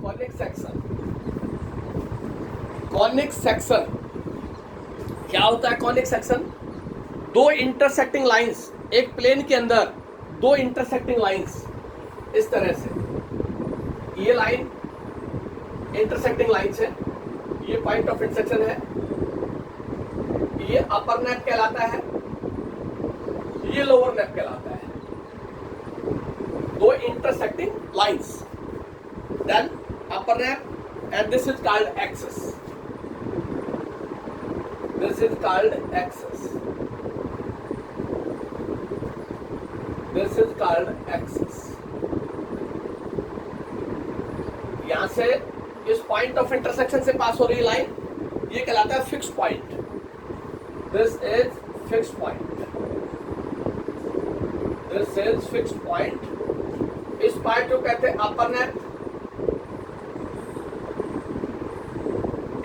Conic section. Conic section क्या होता है? कॉनिक सेक्शन दो इंटरसेक्टिंग लाइंस, एक प्लेन के अंदर दो इंटरसेक्टिंग लाइंस इस तरह से, ये लाइन इंटरसेक्टिंग लाइंस है, ये पॉइंट ऑफ इंटरसेक्शन है, ये अपर नेप कहलाता है, ये लोअर नेप कहलाता है, दो intersecting lines, then upper nappe and this is called axis, this is called axis, this is called axis. यहां से इस पॉइंट ऑफ इंटरसेक्शन से पास हो रही लाइन, ये कहलाता है fix point, this is fix point, this is fix point. इस पॉइंट को कहते हैं अपर नेप,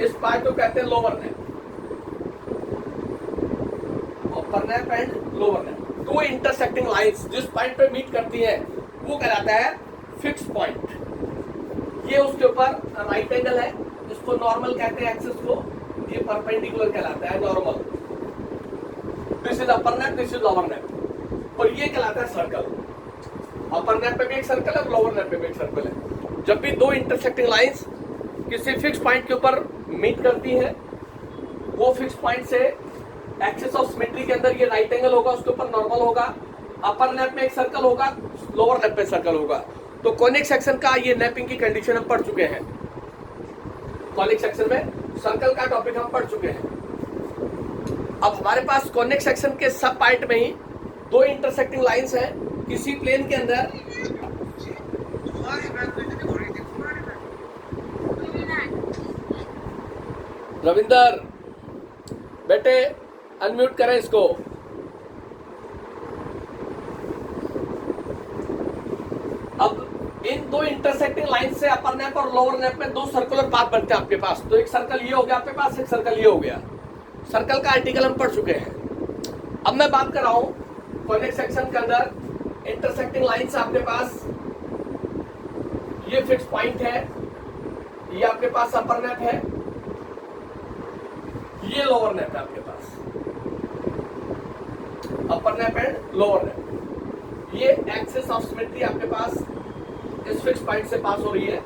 इस पॉइंट को कहते हैं lower nappe, upper nappe and lower nappe, दो इंटरसेक्टिंग लाइंस जिस पॉइंट पे मीट करती है वो कहलाता है फिक्स पॉइंट। ये उसके ऊपर राइट एंगल है, इसको नॉर्मल कहते हैं एक्सिस को, ये परपेंडिकुलर कहलाता है normal. This is upper nappe, this is lower nappe, और ये कहलाता है सर्कल। अपर नेप पे भी एक सर्कल है, लोअर नेप पे भी एक सर्कल है। जब भी दो इंटरसेक्टिंग लाइंस किसी फिक्स पॉइंट के ऊपर मीट करती है, वो फिक्स पॉइंट से एक्सिस ऑफ सिमेट्री के अंदर ये राइट एंगल होगा, उसके ऊपर नॉर्मल होगा, अपर नेप में एक सर्कल होगा, लोअर नेप पे सर्कल होगा। तो कॉनिक सेक्शन का ये नेपिंग की कंडीशन हम पढ़ चुके हैं। कॉनिक सेक्शन में सर्कल का टॉपिक हम पढ़ चुके हैं। अब हमारे पास कॉनिक सेक्शन के सब पार्ट में ही दो इंटरसेक्टिंग लाइंस हैं किसी प्लेन के अंदर। रविंदर बेटे अनम्यूट करें इसको। अब इन दो इंटरसेक्टिंग लाइन से अपर नेप और लोअर नेप में दो सर्कुलर पाथ बनते हैं आपके पास। तो एक सर्कल ये हो गया आपके पास, एक सर्कल ये हो गया। सर्कल का आर्टिकल हम पढ़ चुके हैं। अब मैं बात कर रहा हूं कॉनिक सेक्शन के अंदर इंटरसेक्टिंग लाइन से आपके पास ये फिक्स पॉइंट है, ये आपके पास अपर नेप है, ये लोअर नेप है आपके पास, अपर नेप एंड लोअर नेप। ये एक्सिस ऑफ सिमेट्री आपके पास इस फिक्स पॉइंट से पास हो रही है,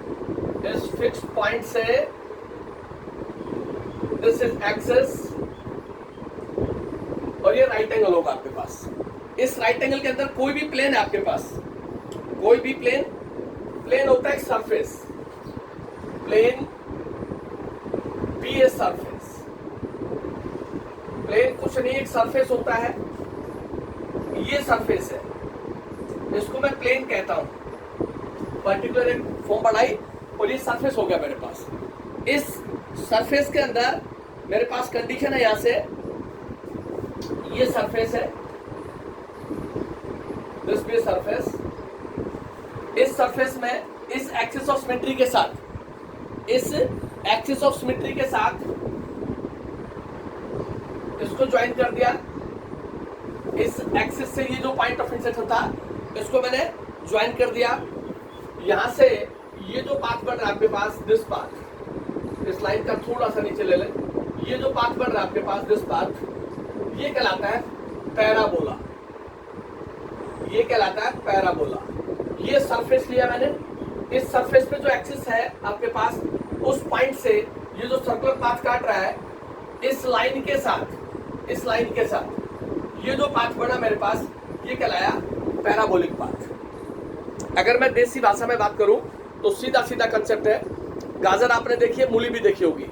इस फिक्स पॉइंट से, दिस इज एक्सिस, और ये राइट एंगल होगा आपके पास। इस राइट एंगल के अंदर कोई भी प्लेन है आपके पास, कोई भी प्लेन, प्लेन होता है एक surface, plain B a surface, plane कुछ नहीं एक सरफेस होता है, ये सरफेस है, इसको मैं प्लेन कहता हूं। पर्टिकुलर एक फॉर्म बढ़ाई और ये सरफेस हो गया मेरे पास। इस सरफेस के अंदर मेरे पास कंडीशन है, यहां से ये सरफेस है, दिस भी सरफेस। इस सरफेस में इस एक्सिस ऑफ सिमेट्री के साथ, इस एक्सिस ऑफ सिमेट्री के साथ इसको ज्वाइन कर दिया। इस एक्सिस से ये जो पॉइंट ऑफ इंटरसेक्शन था इसको मैंने ज्वाइन कर दिया। यहां से ये जो पाथ बन रहा है आपके पास, दिस पाथ, इस लाइन का थोड़ा सा नीचे ले लें, ये जो पाथ बन रहा है आपके पास, दिस पाथ, ये कहलाता है पैराबोला, ये कहलाता है पैराबोला। ये सरफेस लिया मैंने, इस सरफेस पे जो एक्सिस है आपके पास, उस पॉइंट से ये जो सर्कुलर पाथ काट रहा है, इस लाइन के साथ, इस लाइन के साथ ये जो पाथ बना मेरे पास, ये कहलाया पैराबोलिक पाथ। अगर मैं देसी भाषा में बात करूं तो सीधा सीधा कंसेप्ट है, गाजर आपने देखी है, मूली भी देखी होगी,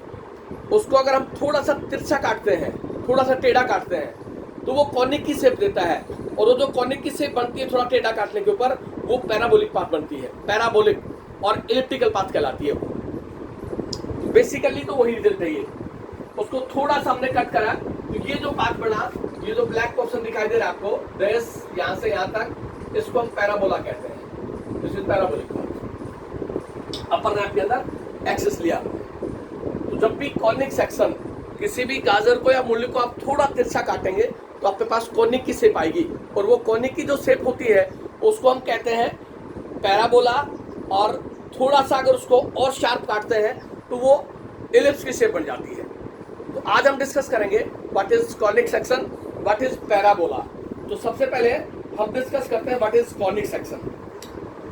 उसको अगर हम थोड़ा सा तिरछा काटते हैं, थोड़ा सा टेढ़ा काटते हैं, तो वो कॉनिक की शेप देता है, और वो जो कॉनिक की शेप बनती है थोड़ा टेढ़ा काटने के ऊपर, वो पैराबोलिक पाथ बनती है। पैराबोलिक और इलिप्टिकल पाथ कहलाती है वो। बेसिकली तो वही रिजल्ट है ये। उसको थोड़ा सा हमने कट करा तो ये जो पाथ बना, ये जो ब्लैक पोर्शन दिखाई दे रहा है आपको, बेस यहां से यहां तक, इसको हम पैराबोला कहते हैं। This is parabolic path. Upper nappe के अंदर एक्सिस लिया। तो जब भी कॉनिक सेक्शन, किसी भी गाजर को या मूली को आप थोड़ा तिरछा काटेंगे तो आपके पास कॉनिक की शेप आएगी, और वो कॉनिक की जो शेप होती है उसको हम कहते हैं पैराबोला, और थोड़ा सा अगर उसको और शार्प काटते हैं तो वो इलिप्स की शेप बन जाती है। तो आज हम डिस्कस करेंगे what is conic section, what is parabola. तो सबसे पहले हम डिस्कस करते हैं व्हाट इज कॉनिक सेक्शन।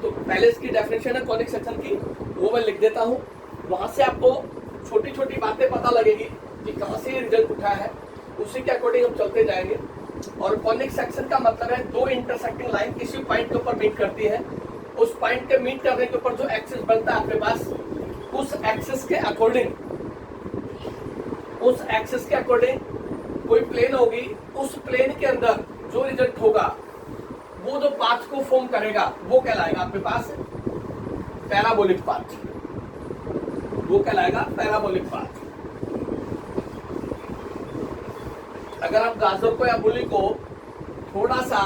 तो पहले इसकी डेफिनेशन है कॉनिक सेक्शन की, वो मैं लिख देता हूँ। वहां से आपको छोटी छोटी बातें पता लगेगी कि कहाँ से ये रिजल्ट उठा है, उसी के अकॉर्डिंग हम चलते जाएंगे। और कॉनिक सेक्शन का मतलब है दो इंटरसेक्टिंग लाइन किसी पॉइंट के ऊपर मीट करती है। उस पॉइंट के मीट करने के ऊपर जो एक्सिस बनता है आपके पास, उस एक्सिस के अकॉर्डिंग कोई प्लेन होगी, उस प्लेन के अंदर जो रिजल्ट होगा वो जो पाथ को फॉर्म करेगा वो कहलाएगा आपके पास पैराबोलिक पाथ। वो कहलाएगा पैराबोलिक पाथ। अगर आप गाजर को या मूली को थोड़ा सा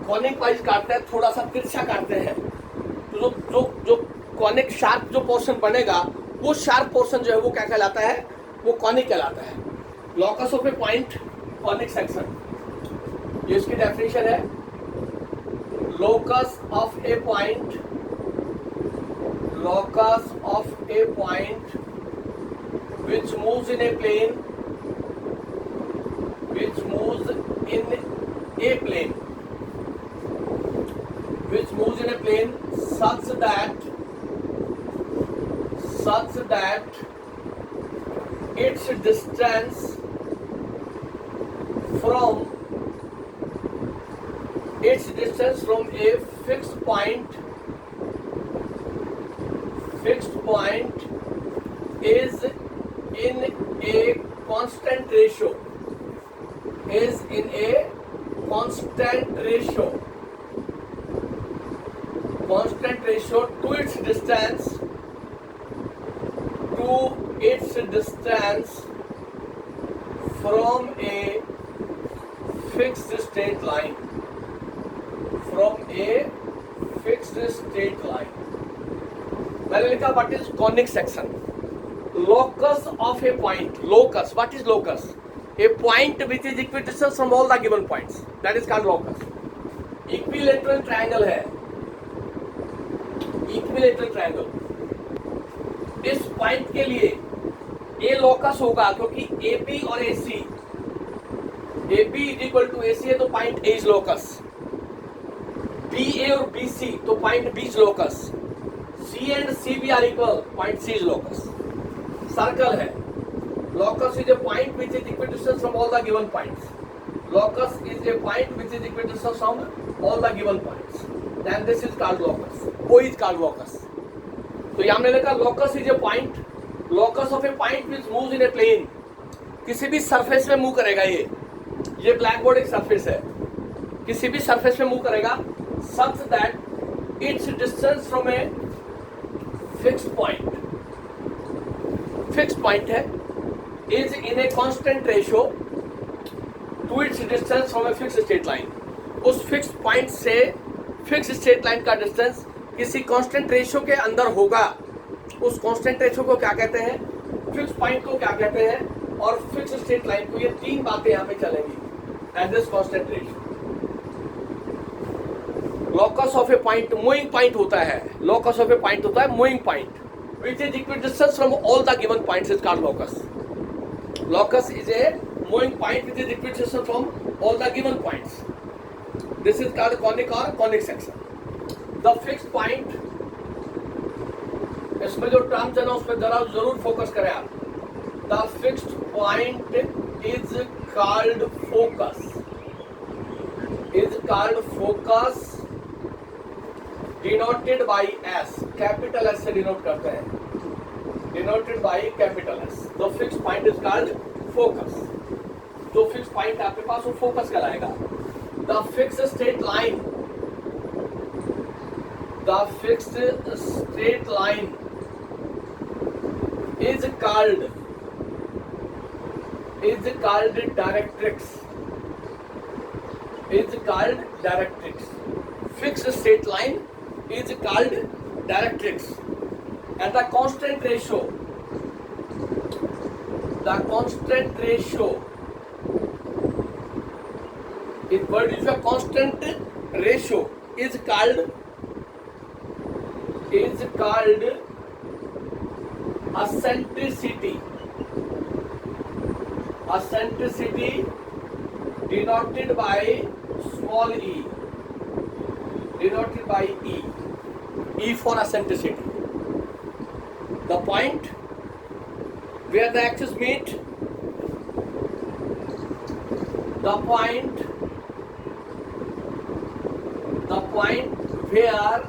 कॉनिक वाइज काटते हैं, थोड़ा सा तिरछा काटते हैं, तो जो कॉनिक शार्प जो पोर्शन बनेगा, वो शार्प पोर्शन जो है वो क्या कहलाता है, वो कॉनिक कहलाता है। Locus of a point conic section, ये इसकी डेफिनेशन है। Locus of a point, locus of a point which moves in a plane, which moves in a plane, which moves in a plane such that its distance from a fixed point is in a constant ratio, to its distance from a fixed straight line, मैंने लिखा what is conic section. Locus of a point, locus, what is locus? A point which is equidistance from all the given points, that is called locus. Equilateral triangle है, equilateral triangle, इस point के लिए a locus होगा क्योंकि A B और A C, A B is equal to A C है तो point A is locus, B A और बी सी तो point B is locus, C and CB are equal, point C is locus. Circle है, locus is a point which is equidistant from all the given points. Locus is a point which is equidistant from all the given points. Then this is called locus. O is called locus. तो यहाँ हमने लिखा locus is a point, locus of a point which moves in a plane. किसी भी surface में move करेगा ये black board एक सरफेस है, किसी भी सरफेस में मूव करेगा such that its distance from a fixed point है, is in a constant ratio to its distance from a fixed straight line. उस फिक्स्ड पॉइंट से फिक्स्ड स्ट्रेट लाइन का डिस्टेंस किसी कांस्टेंट रेशियो के अंदर होगा। उस कांस्टेंट रेशियो को क्या कहते हैं, फिक्स्ड पॉइंट को क्या कहते हैं, और फिक्स्ड स्ट्रेट लाइन को। ये तीन बातें यहाँ पे चलेंगी at this constant ratio. Locus of a point moving point होता है, लोकस ऑफ ए पॉइंट होता है moving point which is equidistant from all the given points is called locus. Locus is a moving point which is equidistant from all the given points. This is called conic or conic section. The fixed point, इसमें जो terms है ना उस पर जरूर focus करें आप। The fixed point is called focus. Denoted by S, capital S से डिनोट करते हैं, denoted by capital S. The fixed point is called focus. जो फिक्स पॉइंट आपके पास वो फोकस कहलाएगा। The fixed straight line is called directrix. Fixed straight line is called directrix, and the constant ratio is word is a constant ratio is called is called eccentricity. Eccentricity denoted by small e. Denoted by E. E for eccentricity. The point where the axes meet. The point where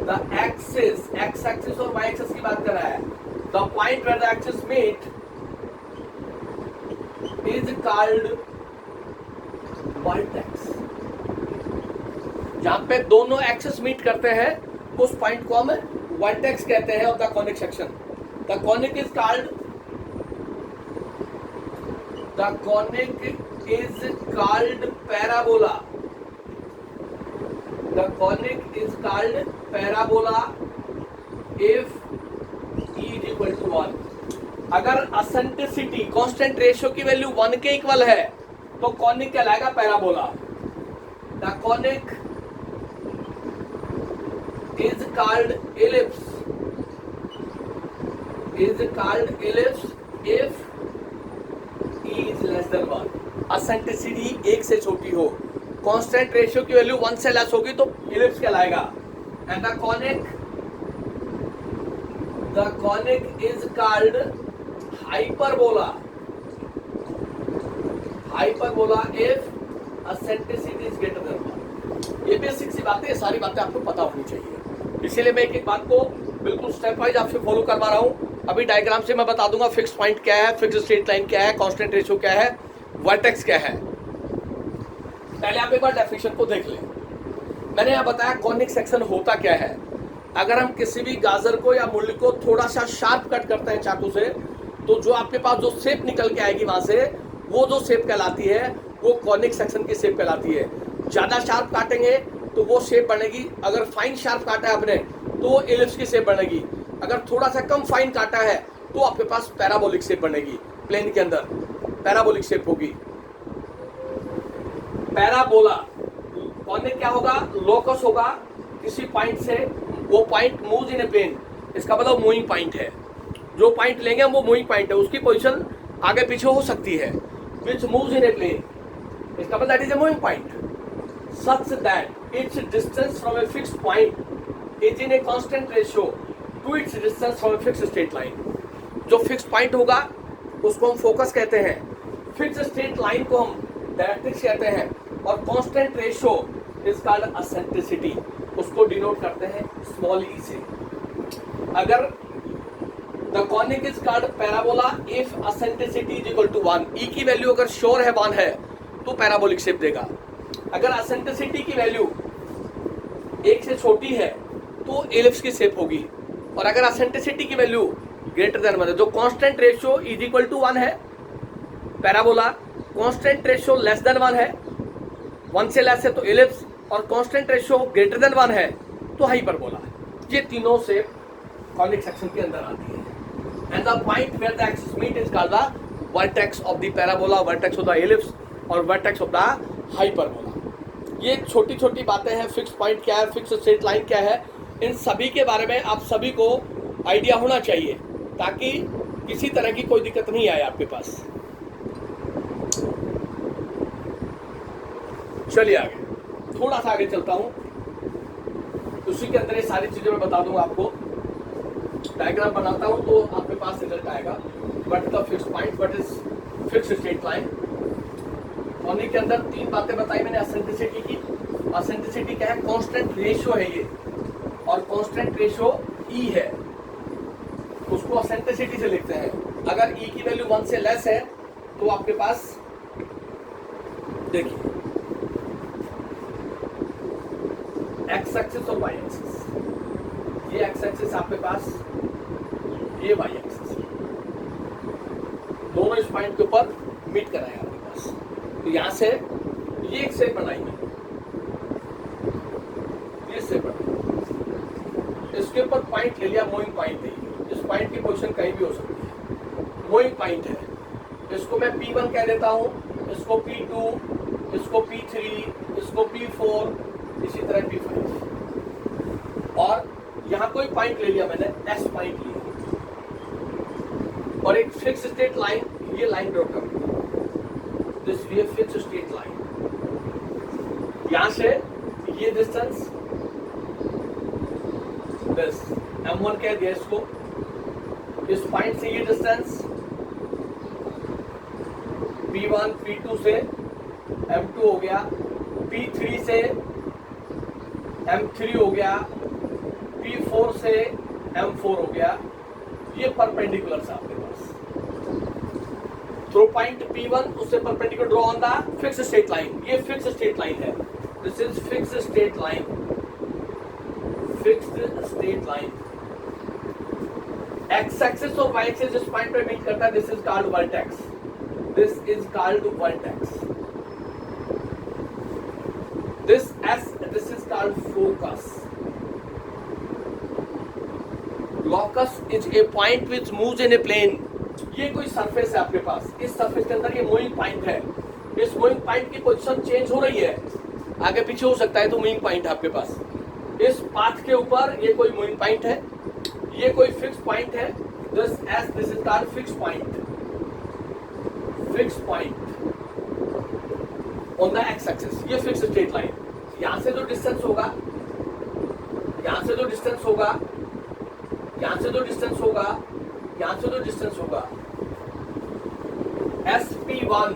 the axis, x axis और y axis की बात कर रहा है. The point where the axis meet is called vertex. जहां पे दोनों axis meet करते हैं उस पॉइंट को हम वर्टेक्स कहते हैं. Of the conic section. The conic is called parabola. The conic is called parabola if E is equal to 1. अगर एसेंट्रिसिटी कांस्टेंट रेशियो की वैल्यू 1 के इक्वल है तो कॉनिक कहलाएगा parabola. The conic is called ellipse. Is called ellipse if E is less than 1. Eccentricity 1 से छोटी हो, constant ratio की वैल्यू 1 से लेस होगी तो इलिप्स कहलाएगा. And the conic is called hyperbola. Hyperbola if eccentricity is greater than 1. ये basic सी बातें, सारी बातें आपको पता होनी चाहिए. इसीलिए मैं एक एक बात को बिल्कुल स्टेप वाइज आपसे फॉलो करवा रहा हूँ. अभी डायग्राम से मैं बता दूंगा फिक्स पॉइंट क्या है, फिक्स स्ट्रेट लाइन क्या है, कांस्टेंट रेशियो क्या है, वर्टेक्स क्या है. पहले आप एक बार डेफिनेशन को देख लें. मैंने यहाँ बताया कॉनिक सेक्शन होता क्या है. अगर हम किसी भी गाजर को या मूली को थोड़ा सा शार्प कट करते हैं चाकू से, तो जो आपके पास जो शेप निकल के आएगी वहां से, वो जो शेप कहलाती है वो कॉनिक सेक्शन की शेप कहलाती है. ज्यादा शार्प काटेंगे तो वो शेप बनेगी. अगर फाइन शार्प काटा है आपने तो वो एलिप्स की शेप बनेगी. अगर थोड़ा सा कम फाइन काटा है तो आपके पास पैराबोलिक शेप बनेगी. प्लेन के अंदर पैराबोलिक शेप होगी. पैराबोला कॉनिक क्या होगा, लोकस होगा किसी पॉइंट से. वो point moves in a plane. इसका मतलब मूविंग पॉइंट है. जो पॉइंट लेंगे वो मूविंग पॉइंट है, उसकी पोजीशन आगे पीछे हो सकती है. विच मूव्स इन ए प्लेन, इसका मतलब that is a moving point. such that its distance from a fixed point is in a constant ratio to its distance from a fixed straight line. जो fix point होगा उसको हम focus कहते हैं. Fix straight line को हम directrix कहते हैं. और constant ratio is called eccentricity. उसको डिनोट करते हैं स्मॉल ई से. अगर the conic is called parabola if eccentricity is equal to 1. E की वैल्यू अगर श्योर है 1 है तो पैराबोलिक शेप देगा. अगर एसेंट्रिसिटी की वैल्यू 1 से छोटी है तो एलिप्स की शेप होगी. और अगर एसेंट्रिसिटी की वैल्यू ग्रेटर देन 1 है, जो constant ratio is equal to 1 है parabola, constant ratio less than 1 है, 1 से लेस है तो एलिप्स, और कांस्टेंट रेशियो ग्रेटर देन 1 है तो हाइपरबोला. ये तीनों शेप कॉनिक सेक्शन के अंदर आती है. And the point where the axis meet is called the vertex of the parabola, vertex of the ellipse और वर्टेक्स ऑफ द हाइपरबोला. ये छोटी छोटी बातें हैं. फिक्स पॉइंट क्या है, फिक्स स्ट्रेट लाइन क्या है, इन सभी के बारे में आप सभी को आइडिया होना चाहिए ताकि किसी तरह की कोई दिक्कत नहीं आए आपके पास. चलिए आगे, थोड़ा सा आगे चलता हूं. उसी के अंदर ये सारी चीजें मैं बता दूंगा आपको. डायग्राम बनाता हूं तो आपके पास रिजल्ट आएगा. What is the fix point, what is fix straight line. Conic के अंदर 3 बातें बताई मैंने एसेंट्रिसिटी की. एसेंट्रिसिटी क्या है, कांस्टेंट रेशियो है ये, और कांस्टेंट रेशियो ई है, उसको एसेंट्रिसिटी से लिखते हैं. अगर ई की वैल्यू 1 से लेस है तो आपके पास देखिए एक्स एक्सिस और वाई एक्सिस. ये एक्स एक्सिस आपके पास, ये वाई एक्सिस, दोनों इस पॉइंट के ऊपर मीट कराए आपके पास. तो यहां से ये एक शेप बनाई है, ये शेप बनाई, इसके ऊपर पॉइंट ले लिया, मूविंग पॉइंट है. इस पॉइंट की पोजीशन कहीं भी हो सकती है, मूविंग पॉइंट है. इसको मैं P1 कह देता हूं, इसको P2, इसको P3, इसको P4, इसी तरह P5. और यहाँ कोई पॉइंट ले लिया मैंने, एस पॉइंट लिया और एक फिक्स स्ट्रेट लाइन, ये लाइन ड्रॉ कर this we fix straight line. यहां से ये डिस्टेंस दिस m1 कह दिया इसको, इस पॉइंट से ये डिस्टेंस p1 p2 से m2 हो गया, p3 से m3 हो गया, p4 से m4 हो गया। ये परपेंडिकुलर है आपके पास। थ्रू पॉइंट p1 उससे perpendicular draw on the fix straight line. ये फिक्स स्ट्रेट लाइन है, this is fix straight line, fixed straight line. X axis और वाई एक्सिस जिस पॉइंट पे मीट करता है, this is called vertex, this is called vertex. This is called focus. Locus is a point which moves in a plane. ये कोई surface है आपके पास, इस सरफेस के अंदर ये मूविंग पॉइंट है, इस मूविंग पॉइंट की पोजीशन चेंज हो रही है, आगे पीछे हो सकता है, तो मूविंग पॉइंट है आपके पास। इस पाथ के ऊपर ये कोई मूविंग पॉइंट है, ये कोई फिक्स पॉइंट है, this is called fix point, fix point on the x axis. ये फिक्स स्ट्रेट लाइन, यहां से जो डिस्टेंस होगा, यहां से जो डिस्टेंस होगा, यहां से जो डिस्टेंस होगा, यहां से जो डिस्टेंस होगा, SP1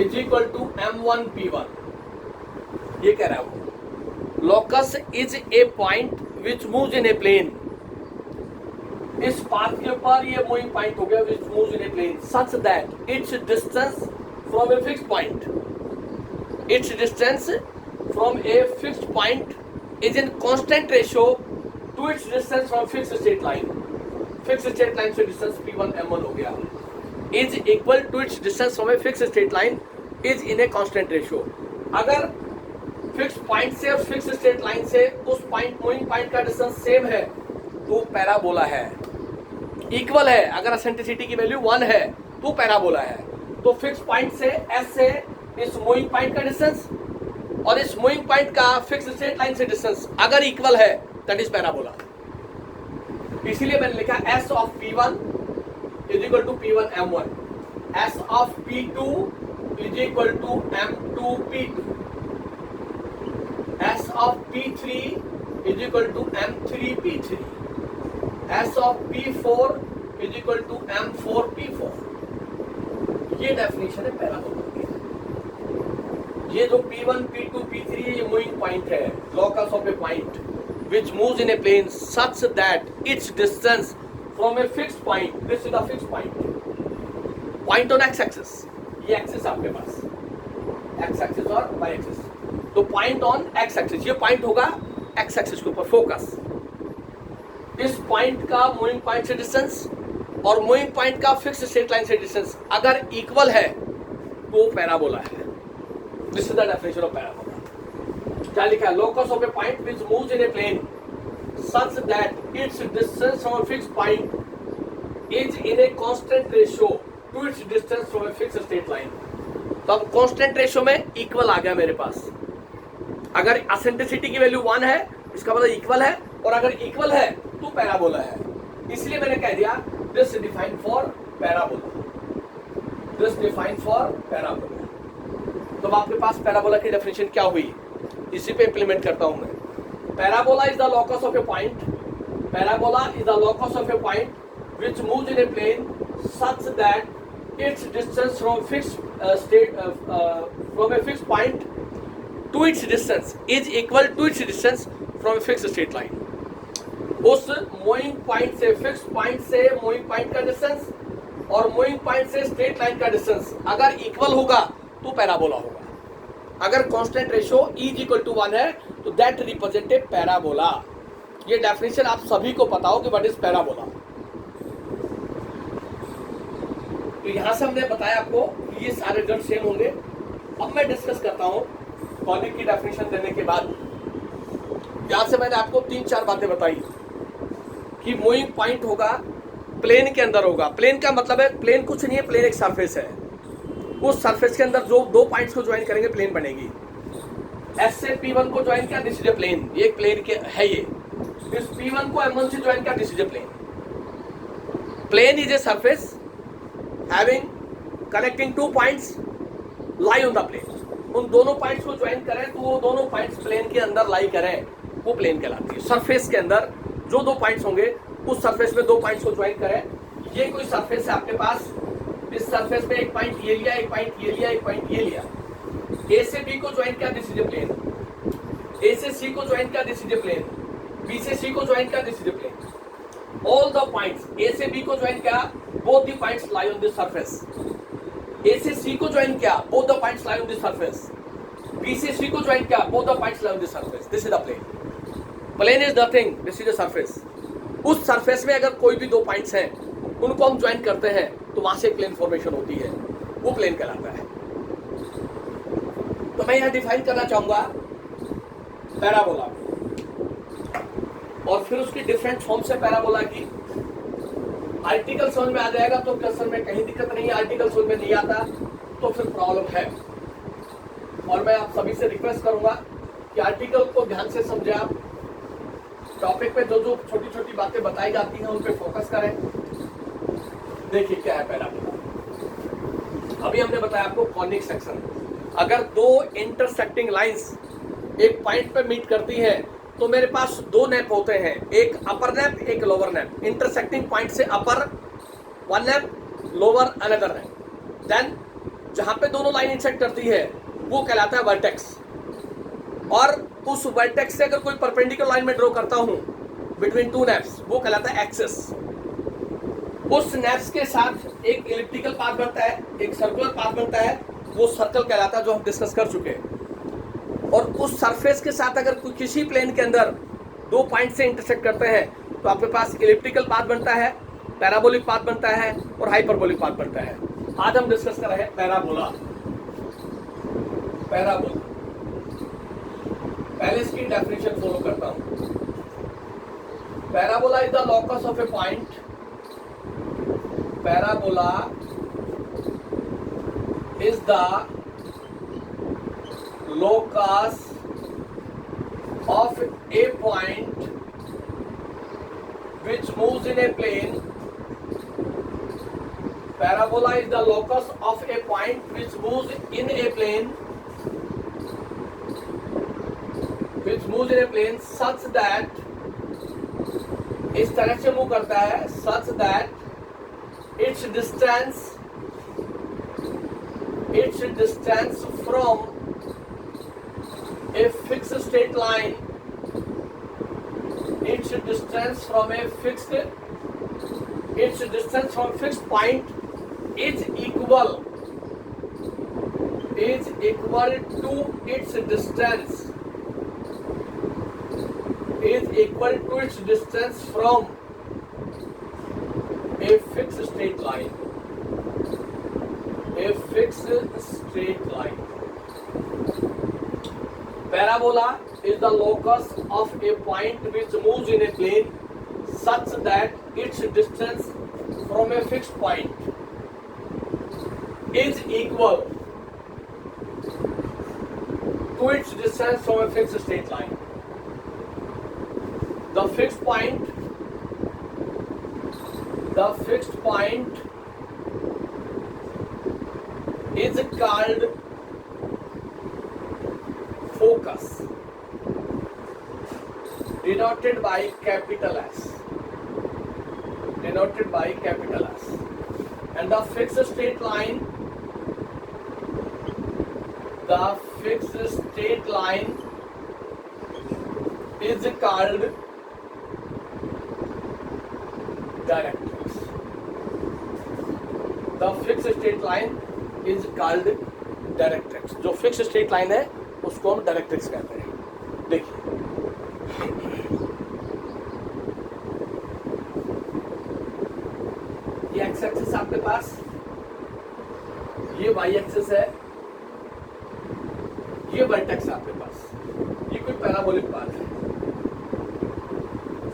is equal to M1P1। ये कह रहा है वो। Locus is a point which moves in a plane. इस पाथ के ऊपर ये मूविंग पॉइंट हो गया which moves in a plane such that its distance from a fixed point, its distance from a fixed point is in constant ratio to its distance from fixed straight line. Fixed straight line से distance p1 m1 हो गया, is equal to its distance from a fixed straight line is in a constant ratio. अगर fixed point से और fixed straight line से उस point moving point का distance same है तो पैराबोला है, इक्वल है। अगर एसेंट्रिसिटी की वैल्यू 1 है तो पैराबोला है। तो फिक्स पॉइंट से एस से इस मूविंग पॉइंट का डिस्टेंस और इस मूविंग पॉइंट का फिक्स स्ट्रेट लाइन से डिस्टेंस अगर इक्वल है दैट इज पैराबोला। इसीलिए मैंने लिखा S of p1 is equal to p1 m1, S of p2 is equal to m2 p2, S of p3 is equal to m3 p3, S of p4 is equal to m4 p4। ये definition है parabola. ये जो P1, P2, P3 है ये moving point है, locus of a point which moves in a plane such that its distance from a fixed point, this is a fixed point on x-axis, ये axis आपके पास, x axis और y axis, तो point on x axis, ये point होगा x axis के ऊपर focus. इस point का मूविंग पॉइंट से डिस्टेंस और मूविंग पॉइंट का फिक्स स्ट्रेट लाइन से डिस्टेंस अगर इक्वल है तो पैराबोला है। This is the definition of parabola. क्या लिखा है? Locus of a point which moves in a plane such that its distance from a fixed point is in a constant ratio to its distance from a fixed straight line. तो अब constant ratio में equal आ गया मेरे पास। अगर eccentricity की value 1 है इसका मतलब इक्वल है, और अगर इक्वल है तो पैराबोला है। इसलिए मैंने कह दिया this defined for parabola, this defined for parabola. तो आपके पास पैराबोला की डेफिनेशन क्या हुई, इसी पे इंप्लीमेंट करता हूं मैं। Parabola is the locus of a point, parabola is the locus of a point which moves in a plane such that its distance from from a fixed point to its distance is equal to its distance from a fixed straight line. उस moving point से, fixed point से moving point का distance और moving point से straight line का distance अगर equal होगा तो पैराबोला होगा। अगर constant ratio E equal to 1 है तो दैट रिप्रेजेंट ए पैराबोला। ये डेफिनेशन आप सभी को पता हो कि व्हाट इज पैराबोला। तो यहां से हमने बताया आपको ये सारे रिजल्ट सेम होंगे। अब मैं डिस्कस करता हूं कॉनिक की डेफिनेशन देने के बाद। यहां से मैंने आपको 3-4 बातें बताई कि मूविंग पॉइंट होगा प्लेन के अंदर होगा। प्लेन का मतलब है, प्लेन कुछ नहीं है, प्लेन एक सरफेस है। उस सरफेस के अंदर जो दो पॉइंट्स को ज्वाइन करेंगे प्लेन बनेगी। एस से P1 को ज्वाइन किया, दिस इज ए प्लेन, ये प्लेन के है ये। इस P1 को M1 से ज्वाइन किया, this is a plane. Plane is a surface having connecting two points lie on the plane. उन दोनों पॉइंट्स को ज्वाइन करें तो वो दोनों पॉइंट्स प्लेन के अंदर लाई करें, वो प्लेन कहलाती है। सरफेस के अंदर जो दो पॉइंट्स होंगे उस सरफेस में दो पॉइंट्स को ज्वाइन करें। ये कोई सरफेस है आपके पास, इस सरफेस में एक पॉइंट ये लिया, एक पॉइंट ये लिया, एक पॉइंट ये लिया। ए से बी को ज्वाइन किया, this is a plane. A से सी को ज्वाइन किया, this is a plane. B से सी को ज्वाइन किया, this is a plane. All the points A से बी को ज्वाइन किया, both the points lie on this surface. A से सी को ज्वाइन किया, both the points lie on this surface. B से सी को ज्वाइन किया, both the points lie on this surface. This is the plane. Plane is nothing, this is a surface. उस surface में अगर कोई भी दो पॉइंट्स हैं उनको हम ज्वाइन करते हैं तो वहां से प्लेन फॉर्मेशन होती है, वो प्लेन कहलाता है। तो मैं यहां डिफाइन करना चाहूंगा पैराबोला, और फिर उसकी डिफरेंट फॉर्म से पैराबोला की। आर्टिकल समझ में आ जाएगा तो क्वेश्चन में कहीं दिक्कत नहीं है, आर्टिकल समझ में नहीं आता तो फिर प्रॉब्लम है। और मैं आप सभी से रिक्वेस्ट करूंगा कि आर्टिकल को ध्यान से समझे, आप टॉपिक पे जो जो छोटी छोटी बातें बताई जाती हैं उन पे फोकस करें। देखिए क्या है पैराबोला। अभी हमने बताया आपको कॉनिक सेक्शन। अगर दो इंटरसेक्टिंग लाइंस एक पॉइंट पे मीट करती हैं तो मेरे पास दो नैप होते हैं, एक अपर नैप, एक लोअर नैप। इंटरसेक्टिंग पॉइंट से upper one nappe, lower another nappe. Then जहां पे दोनों लाइन इंटरसेक्ट करती है वो कहलाता है वर्टेक्स। और उस वर्टेक्स से अगर कोई परपेंडिकुलर लाइन में ड्रॉ करता हूं बिटवीन टू नैप्स, वो कहलाता है एक्सिस। उस नैप्स के साथ एक इलिप्टिकल पाथ बनता है, एक सर्कुलर पाथ बनता है, वो सर्कल कहलाता है, जो हम डिस्कस कर चुके हैं। और उस सरफेस के साथ अगर कोई किसी प्लेन के अंदर दो पॉइंट से इंटरसेक्ट करते हैं तो आपके पास इलिप्टिकल पाथ बनता है, पैराबोलिक पाथ बनता है और हाइपरबोलिक पाथ बनता है। आज हम डिस्कस कर रहे हैं पैराबोला। पैराबोला, पहले इसकी डेफिनेशन फॉलो करता हूं। Parabola is the locus of a point. Parabola is the locus of a point which moves in a plane. Parabola is the locus of a point which moves in a plane, which moves in a plane such that, इस तरह से move करता है, such that its distance from a fixed straight line, its distance from a fixed point is equal to its distance from a fixed straight line. A fixed straight line. Parabola is the locus of a point which moves in a plane such that its distance from a fixed point is equal to its distance from a fixed straight line. The fixed point is called focus, denoted by capital S. And the fixed straight line is called directrix. The fixed straight line is called directrix. जो fix straight line है उसको हम directrix कहते हैं। देखिए ये x axis आपके पास, ये वाई एक्सिस है, ये वर्टेक्स आपके पास, ये कोई पैराबोलिक पाथ है,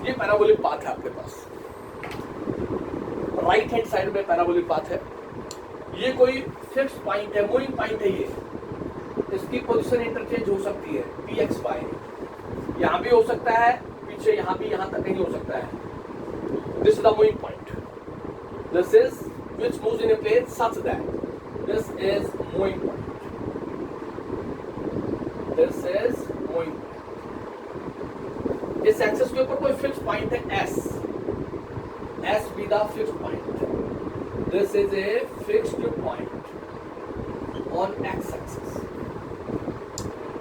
ये पैराबोलिक पाथ है आपके पास, राइट हैंड साइड में पैराबोलिक पाथ है। ये कोई फिक्स पॉइंट है, मूविंग पॉइंट है, इसकी पोजीशन इंटरचेंज हो सकती है पी एक्स वाई, यहाँ भी हो सकता है पीछे, यहाँ भी, यहाँ तक नहीं हो सकता है। This is the moving point, this is which moves in a plane such that this is moving point, this is moving point. इस एक्सिस के ऊपर कोई फिक्स पॉइंट है S, S be the fix point, this is a fixed point on x-axis.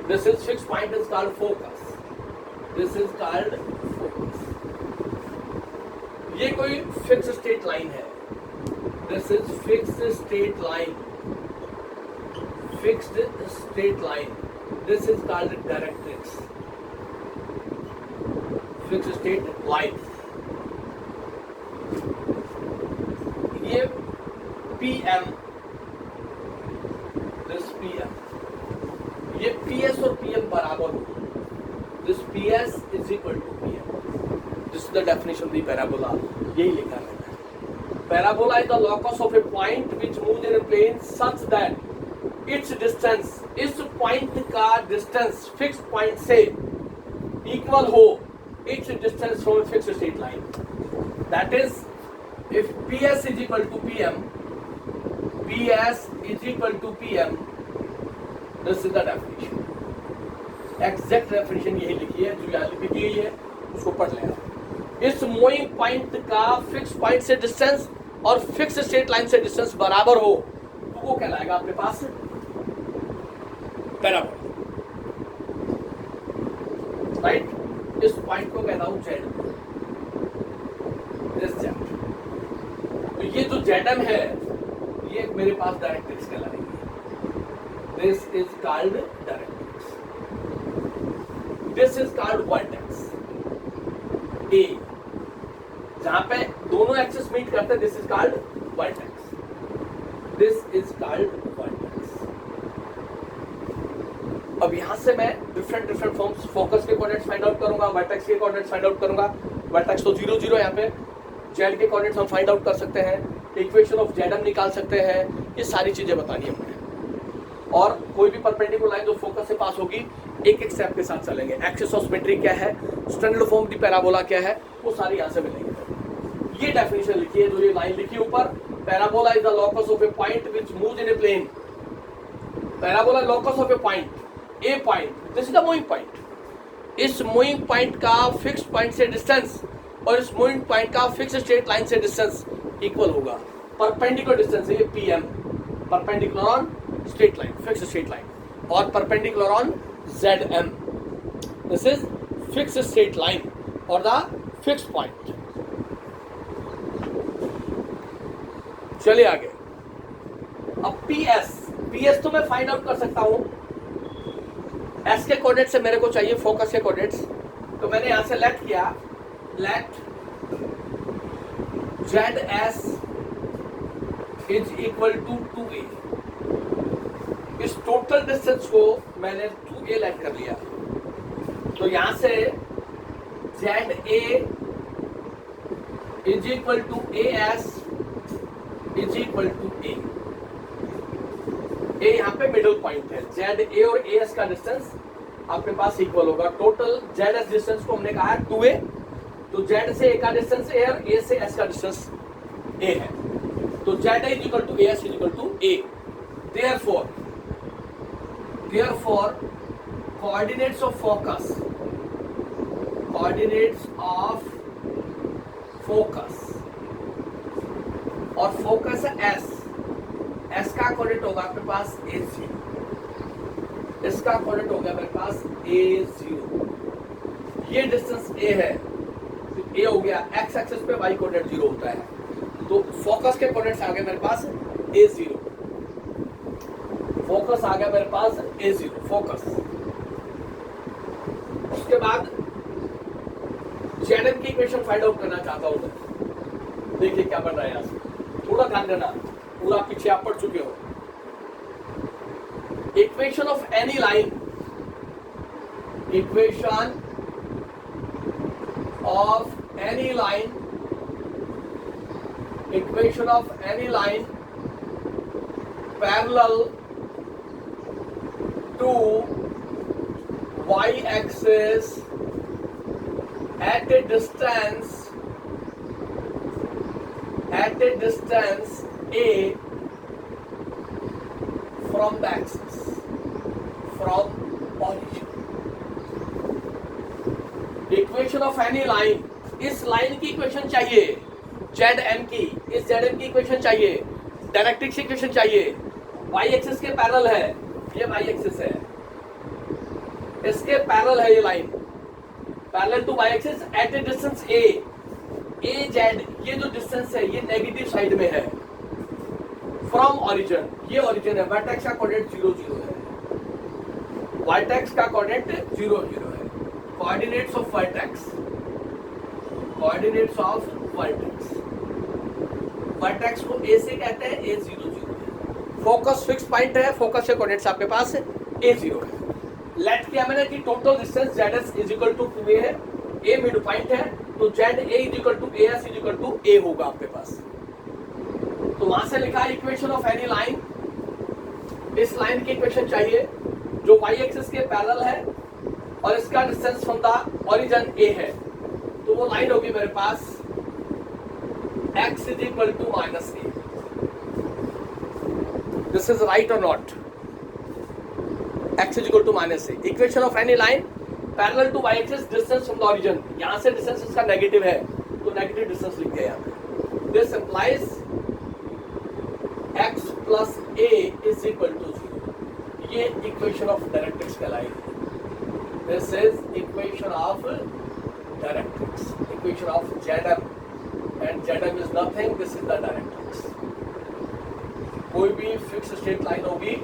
This is fixed point is called focus. This is called focus. ये कोई fixed straight line है. This is fixed straight line. Fixed straight line. This is called directrix. Fixed straight line. ये PM. PM, ये PS और PM बराबर हो, this PS is equal to PM, this is the definition of the parabola, यही लिखा रहता है। Parabola is the locus of a point which moves in a plane such that its distance, इस point का distance fixed point से equal हो its distance from a fixed straight line, that is if PS is equal to PM, PS is equal to PM, this is the definition. Exact definition यही लिखी है, जो यहाँ लिखी गई है उसको पढ़ लेना। इस मूविंग पॉइंट का फिक्स पॉइंट से डिस्टेंस और फिक्स स्ट्रेट लाइन से डिस्टेंस बराबर हो तो वो कहलाएगा आपके पास पैराबोला, राइट। इस पॉइंट को कहता हूं जेड, दिस जेड। तो ये जो जेडम है ये मेरे पास डायरेक्ट्रिक्स कहलाएगी, this is called directrix, this is called vertex A, जहां पे दोनों एक्सिस मीट करते हैं, this is called vertex, this is called vertex. अब यहां से मैं डिफरेंट फॉर्म्स, फोकस के कोऑर्डिनेट्स फाइंड आउट करूंगा, वर्टेक्स के कोऑर्डिनेट्स फाइंड आउट करूंगा। वर्टेक्स तो 0 0 यहाँ पे, जेड के कोऑर्डिनेट्स हम फाइंड आउट कर सकते हैं, इक्वेशन ऑफ जेडम निकाल सकते हैं, ये सारी चीजें बतानी है हमने। और कोई भी परपेंडिकुलर लाइन जो फोकस से पास होगी एक एक स्टेप के साथ चलेंगे। एक्सिस ऑफ सिमेट्री क्या है, स्टैंडर्ड फॉर्म दी पैराबोला क्या है, वो सारी यहाँ से मिलेंगे। ये डेफिनेशन लिखी है, जो ये लाइन लिखी ऊपर, parabola is the locus of a point which moves in a plane. Parabola locus of a point, a point, this is the moving point. इस मूविंग पॉइंट का फिक्स पॉइंट से डिस्टेंस और इस मूविंग पॉइंट का fix straight line से distance equal होगा। Perpendicular distance है ये PM, perpendicular on straight line, fix straight line, और perpendicular on ZM, this is fix straight line और द फिक्स पॉइंट। चलिए आगे। अब PS तो मैं फाइंड आउट कर सकता हूं, S के कोऑर्डिनेट से मेरे को चाहिए फोकस के कोऑर्डिनेट्स, तो मैंने यहां से लेट किया, let ZS is equal to 2A। इस टोटल डिस्टेंस को मैंने 2A लेट कर लिया, तो यहां से ZA is equal to AS is equal to A। A यहाँ पे मिडिल पॉइंट है, ZA और AS का डिस्टेंस आपके पास इक्वल होगा। टोटल ZS डिस्टेंस को हमने कहा है 2A, तो Z से A का डिस्टेंस A और A से S का डिस्टेंस A है, तो ZA is equal to AS is equal to A. Therefore, coordinates of focus, और फोकस है S का कोऑर्डिनेट होगा आपके पास A0, इसका कोऑर्डिनेट होगा मेरे पास A0। ये डिस्टेंस A है, तो A हो गया, X एक्सिस पे Y कोऑर्डिनेट 0 होता है, तो फोकस के कोऑर्डिनेट्स आ गए मेरे पास A0, फोकस आ गया मेरे पास A0 फोकस। उसके बाद ZM की इक्वेशन फाइंड आउट करना चाहता हूं मैं, देखिए क्या बन रहा है यहां से, थोड़ा ध्यान देना, पूरा पीछे आप पढ़ चुके हो। Equation of any line, equation of any line, equation of any line parallel to y axis at a distance a from the axis, from origin. Equation of any line, इस लाइन की इक्वेशन चाहिए, Z M की, इस Z M की equation चाहिए, directrix equation चाहिए, Y axis के parallel है, ये वाई एक्सिस है, इसके पैरेलल है ये line, parallel to Y axis at a distance A Z, ये जो डिस्टेंस है ये नेगेटिव साइड में है, फ्रॉम ओरिजिन, ये ओरिजिन है, वर्टेक्स का कोऑर्डिनेट 0 0 है, वर्टेक्स का कोऑर्डिनेट 0 0 है, coordinates of vertex, coordinates of vertex, vertex को ए से कहते हैं, ए 0 0 है, फोकस फिक्स पॉइंट है, फोकस के कोऑर्डिनेट्स आपके पास ए 0 है, लेट किया मैंने कि total distance ZS is equal to 2a है, a मिड पॉइंट है, तो ZA is equal to AS is equal to a होगा आपके पास। तो वहां से लिखा इक्वेशन ऑफ एनी लाइन, इस लाइन की इक्वेशन चाहिए जो y एक्सिस के पैरेलल है और इसका distance from the origin a है, तो वो लाइन होगी मेरे पास x is equal to minus a। This is right और not? x is equal to minus a, equation of any line parallel to y axis distance from the origin, यहां से distance इसका नेगेटिव है तो negative distance लिख दिया यहां पे। This implies x plus a is equal to 0, ये इक्वेशन ऑफ डायरेक्ट्रिक्स कहलाएगी। This is equation of directrix, equation of ZM, and ZM is nothing, this is the directrix. कोई भी फिक्स स्ट्रेट लाइन होगी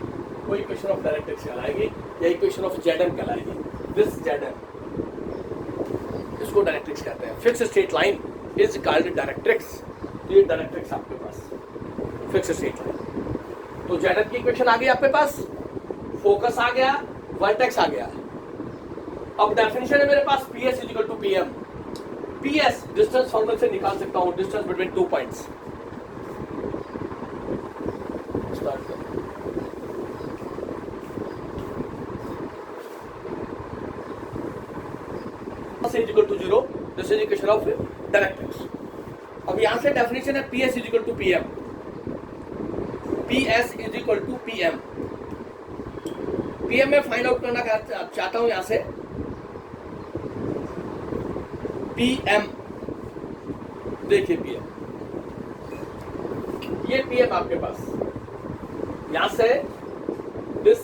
वो इक्वेशन ऑफ डायरेक्ट्रिक्स कहलाएगी या equation of ZM कहलाएगी। This ZM, इसको डायरेक्ट्रिक्स कहते हैं, fix straight line is called directrix, ये डायरेक्ट्रिक्स आपके पास फिक्स स्ट्रेट लाइन। तो ZM की इक्वेशन आ गई आपके पास, फोकस आ गया, वर्टेक्स आ गया। अब डेफिनेशन है मेरे पास PS is equal to PM, PS distance formula से निकाल सकता हूं, डिस्टेंस बिटवीन 2 पॉइंट्स। स्टार्ट करें, is equal to 0, this is equation of directrix. अब यहां से डेफिनेशन है PS is equal to PM, PS is equal to PM, PM में फाइंड आउट करना चाहता हूं, यहां से PM, देखिए PM, ये PM आपके पास, यहां से दिस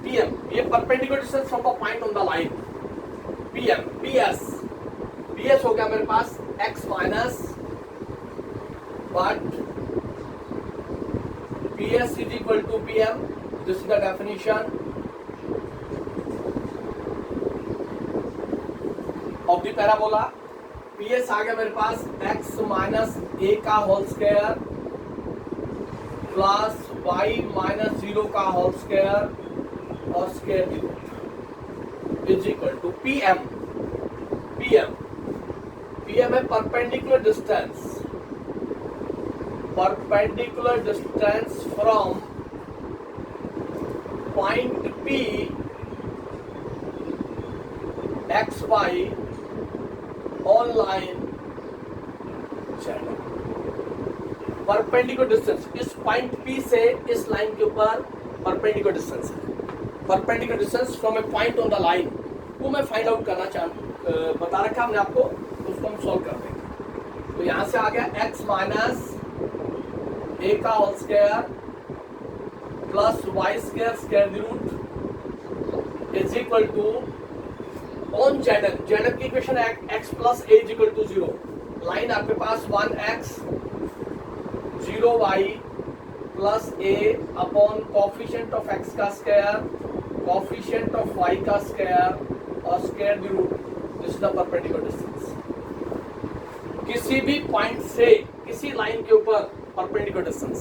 PM, ये perpendicular distance from the point on the line PM, PS हो गया मेरे पास x minus, but PS is equal to PM, this is the definition of the parabola. PS आ गया मेरे पास x माइनस a का whole square plus y minus 0 का होल स्क्वायर और स्क्वायर की root is equal to PM है perpendicular distance from point P XY on line Z। Perpendicular distance इस पॉइंट P से इस लाइन के ऊपर परपेंडिकुलर डिस्टेंस है, perpendicular distance from A point on the line, वो मैं फाइंड आउट करना बता रखा हमने आपको, उसको हम सॉल्व कर देंगे। तो यहां से आ गया x माइनस a का whole square plus y square square the root is equal to on ZM की इक्वेशन है x plus a is equal to 0, line आपके पास 1x 0y plus a upon coefficient of x का square, coefficient of y का square और square the root, this is the perpendicular distance. किसी भी point से किसी लाइन के ऊपर परपेंडिकुलर डिस्टेंस,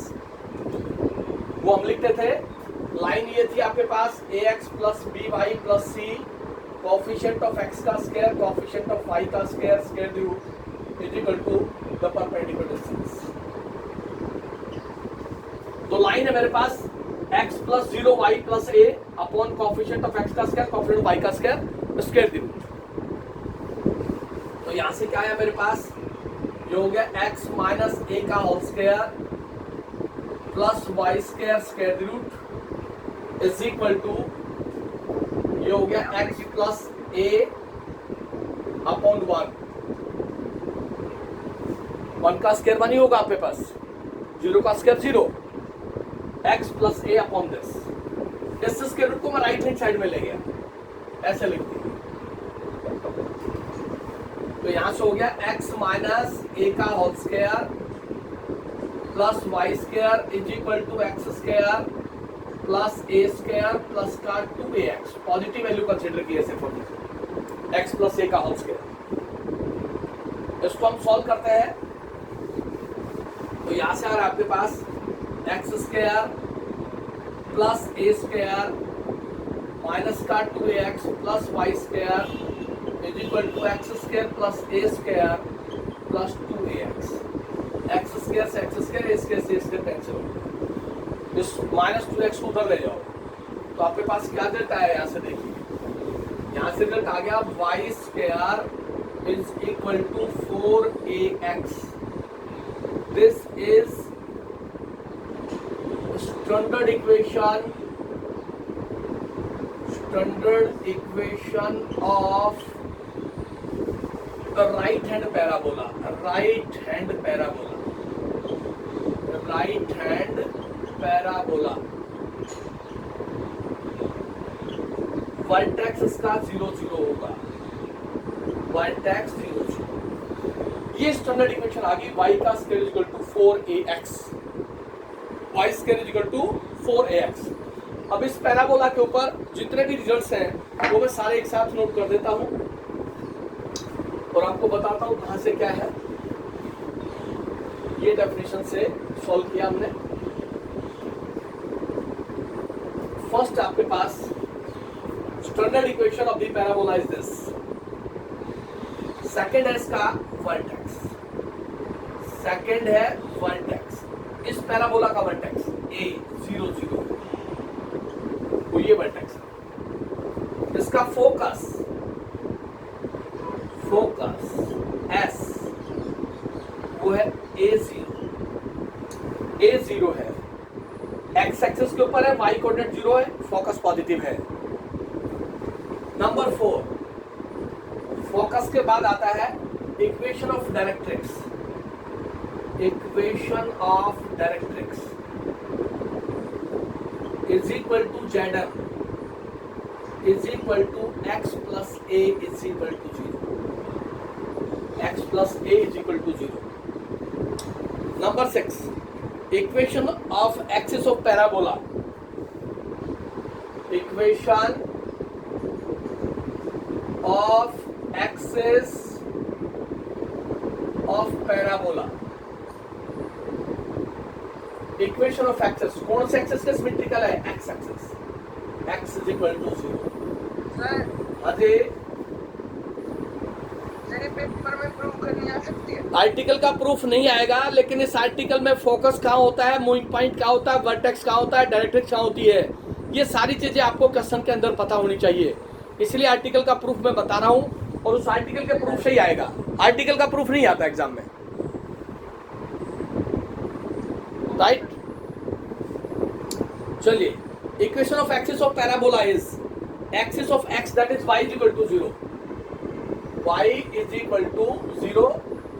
वो हम लिखते थे, लाइन ये थी आपके पास ax plus by plus c, coefficient of x का स्क्वायर, कोफिशिएंट ऑफ y का square, square the root is equal to the perpendicular distance. तो लाइन है मेरे पास x plus 0y plus a upon coefficient of x का square coefficient y का square square the root. तो यहां से क्या आया मेरे पास, ये हो गया x माइनस a का whole square plus y square square the root is equal to, ये हो गया x प्लस a अपॉन 1 का स्क्वायर 1 ही होगा आपके पास, 0 का square 0, x plus a upon this. इस स्क्वायर रूट को मैं राइट हैंड साइड में ले गया, ऐसे लिख दिया। तो यहां से हो गया x माइनस a का whole square plus Y square is equal to x square plus a square plus का 2ax। पॉजिटिव वैल्यू कंसिडर किए सिर्फ x प्लस a का होल स्क्वायर। इसको हम सॉल्व करते हैं, तो यहां से आ रहा है आपके पास x square plus a square minus का 2ax plus Y square is equal to x square plus a square plus 2ax। X square से एक्स स्क्वायर, a स्क्वायर से a स्क्वायर कैंसिल हो गया। इस माइनस 2x को उधर ले जाओ, तो आपके पास क्या रिजल्ट आया, यहाँ से देखिए, यहाँ से रिजल्ट आ गया Y square is equal to 4ax. This is standard equation of the right hand parabola. Vertex इसका 0 0 होगा, वर्टेक्स 0 0। ये स्टैंडर्ड इक्वेशन आ गई, y का square is equal to 4ax, y square is equal to 4ax। अब इस parabola के ऊपर जितने भी रिजल्ट्स हैं वो मैं सारे एक साथ नोट कर देता हूं और आपको बताता हूं कहां से क्या है। ये डेफिनेशन से सॉल्व किया हमने। फर्स्ट आपके पास standard equation of the parabola is this. Second है इसका वर्टेक्स, सेकंड है वर्टेक्स, इस पैराबोला का वर्टेक्स a 0 0, वो ये वर्टेक्स। इसका फोकस s, वो है a 0 है, x एक्सिस के ऊपर है, y कोऑर्डिनेट 0 है, फोकस पॉजिटिव है। नंबर 4, फोकस के बाद आता है equation of directrix. Equation of directrix is equal to जेडर is equal to x plus a is equal to 0, x plus a is equal to 0। Number 6, equation of axis of parabola. Equation of axis of parabola. Equation of axis, कौन से axis का symmetrical है, x axis, x is equal to 0। अरे paper में proof करनी आ सकती है। Article का प्रूफ नहीं आएगा, लेकिन इस आर्टिकल में फोकस कहाँ होता है, मूविंग पॉइंट कहाँ होता है, वर्टेक्स कहाँ होता है, डायरेक्ट्रिक्स कहाँ होती है, ये सारी चीजें आपको क्वेश्चन के अंदर पता होनी चाहिए। इसलिए आर्टिकल का प्रूफ मैं बता रहा हूं और उस आर्टिकल के प्रूफ से ही आएगा। आर्टिकल का प्रूफ नहीं आता एग्जाम में, राइट। चलिए, equation of axis of parabola is axis of X that is y is equal to 0, y is equal to 0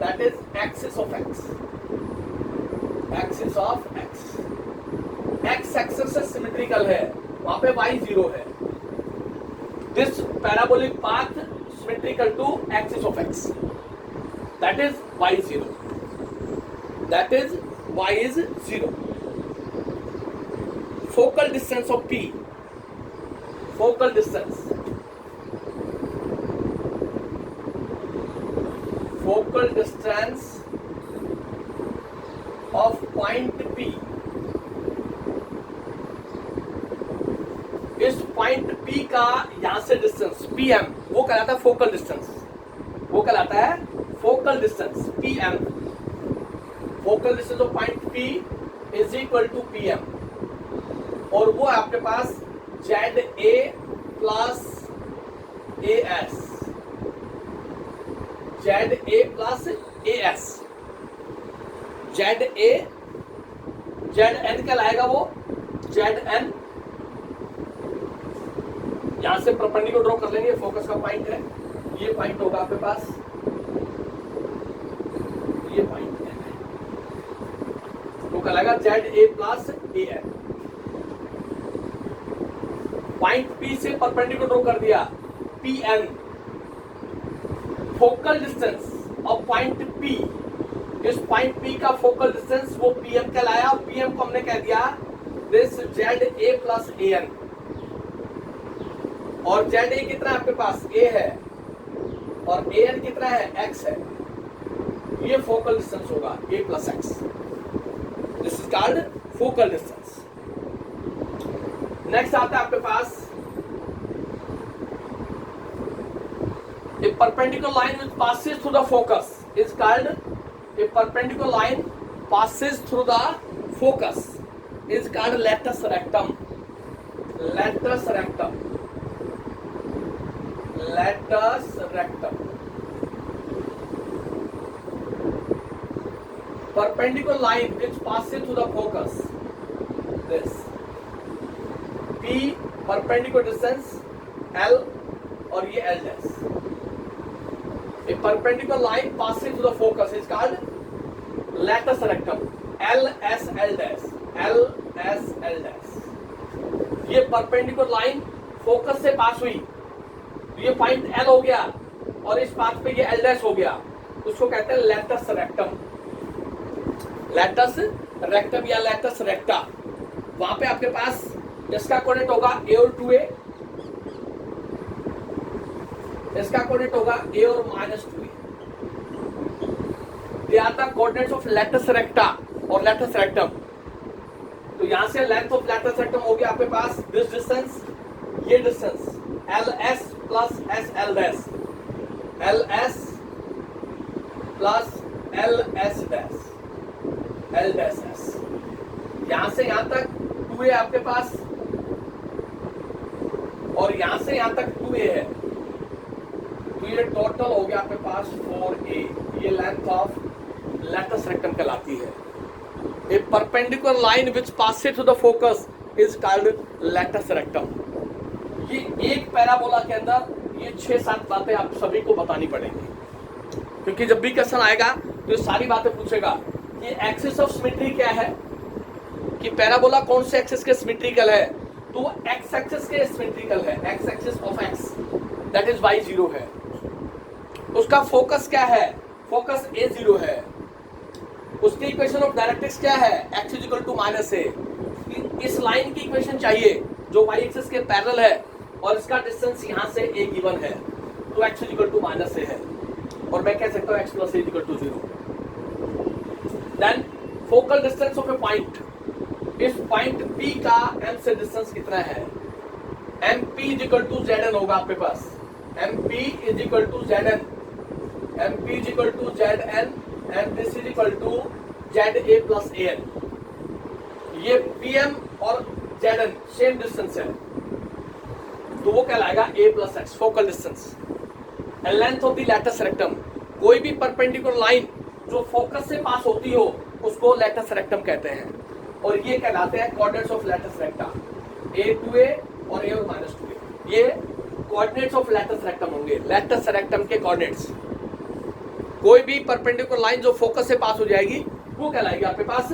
that is axis of x, axis of x। x axis से symmetrical है, वहां पे y 0 है। This parabolic path symmetrical to axis of x, that is y 0, that is y is 0। Focal distance of P, focal distance of point P, इस point P का यहां से distance PM, वो कहलाता है फोकल डिस्टेंस, वो कहलाता है focal distance PM। Focal distance of point P is equal to PM और वो है आपके पास Z A plus A S, Z A plus A S, Z A, Z N क्या लाएगा वो, जेड एन, यहां से परपेंडिकुलर ड्रॉ कर लेंगे, फोकस का पॉइंट है, ये पॉइंट होगा आपके पास, ये पॉइंट है, तो क्या लाएगा Z A plus A N. Point P से परपेंडिकुलर ड्रॉ कर दिया, P N, focal distance of point P, इस पॉइंट पी का फोकल डिस्टेंस वो पीएम कहलाया, और पीएम को हमने कह दिया this Z A plus A N, और जेड ए कितना है आपके पास, ए है, और ए एन कितना है, एक्स है, ये फोकल डिस्टेंस होगा a plus x, this is called focal distance. Next आता है आपके पास a perpendicular line which passes through the focus is called, a perpendicular line passes through the focus is called latus rectum, latus rectum, latus rectum। Perpendicular line which passes through the focus, this P perpendicular distance L और ये L dash, a perpendicular line passing through the focus is called latus rectum, LSL dash, LSL dash। ये perpendicular line focus से पास हुई, ये point L हो गया, और इस पाथ पे ये L dash हो गया, उसको कहते हैं latus rectum, latus rectum या latus recta। वहां पे आपके पास इसका कोऑर्डिनेट होगा A और 2A, इसका कोऑर्डिनेट होगा a और -2a, ये आता कोऑर्डिनेट्स ऑफ लैटस रेक्टा और लैटस रेक्टम। तो यहां से लेंथ ऑफ लैटस रेक्टम हो गया आपके पास दिस डिस्टेंस, ये distance ls plus sl dash, ls plus ls dash, l dash s, यहां से यहां तक 2a आपके पास, और यहां से यहां तक 2a है, तो ये टोटल हो गया आपके पास 4a, ये लेंथ ऑफ लैटस रेक्टम कहलाती है। A perpendicular line which passes through the focus is called latus rectum. ये एक पैराबोला के अंदर ये 6-7 बातें आप सभी को बतानी पड़ेंगी, क्योंकि जब भी क्वेश्चन आएगा तो ये सारी बातें पूछेगा कि एक्सिस ऑफ सिमेट्री क्या है, कि पैराबोला कौन से एक्सिस के सिमेट्रिकल है, तो वो एक्स एक्सिस के सिमेट्रिकल है, x axis of X that is y0 है। उसका फोकस क्या है, फोकस a0 है। उसकी इक्वेशन ऑफ डायरेक्ट्रिक्स क्या है, x equal to minus a। इस लाइन की इक्वेशन चाहिए जो y एक्सिस के पैरेलल है, और इसका डिस्टेंस यहाँ से a गिवन है, तो x equal to minus a है, और मैं कह सकता हूँ x plus a equal to 0। Then focal distance of a point, इस पॉइंट P का M से डिस्टेंस कितना है, MP is equal to ZN होगा आपके पास, MP is equal to ZN, MP is equal to ZN and this is equal to ZA plus AN। ये PM और ZN सेम डिस्टेंस है, तो वो कहलाएगा A plus X focal distance. Length of the latus rectum, कोई भी perpendicular line जो focus से पास होती हो उसको लैटस रेक्टम कहते हैं, और ये कहलाते हैं coordinates of latus रेक्टा, A to A और A और -2A, ये कोऑर्डिनेट्स ऑफ लैटस रेक्टम होंगे, लैटस रेक्टम के कोऑर्डिनेट्स। कोई भी परपेंडिकुलर लाइन जो फोकस से पास हो जाएगी वो कहलाएगी आपके पास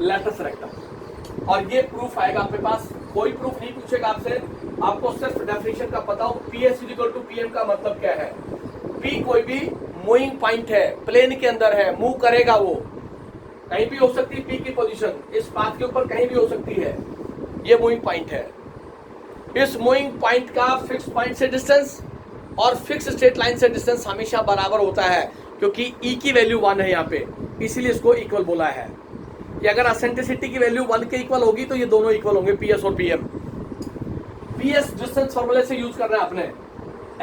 लैटस रेक्टम, और ये प्रूफ आएगा आपके पास, कोई प्रूफ नहीं पूछेगा आपसे, आपको सिर्फ डेफिनेशन का पता हो। PS इक्वल टू PM का मतलब क्या है, P कोई भी मूविंग पॉइंट है, प्लेन के अंदर है, मूव करेगा, वो कहीं भी हो सकती है P की पोजीशन, इस पाथ के ऊपर कहीं भी हो सकती है, ये मूविंग पॉइंट है। इस मूविंग पॉइंट का फिक्स पॉइंट से डिस्टेंस और फिक्स स्ट्रेट लाइन से डिस्टेंस हमेशा बराबर होता है, क्योंकि E की वैल्यू 1 है यहाँ पे, इसीलिए इसको इक्वल बोला है। कि अगर एसेंट्रिसिटी की वैल्यू 1 के इक्वल होगी तो ये दोनों इक्वल होंगे, PS और PM। PS डिस्टेंस फॉर्मूले से यूज कर रहे हैं आपने,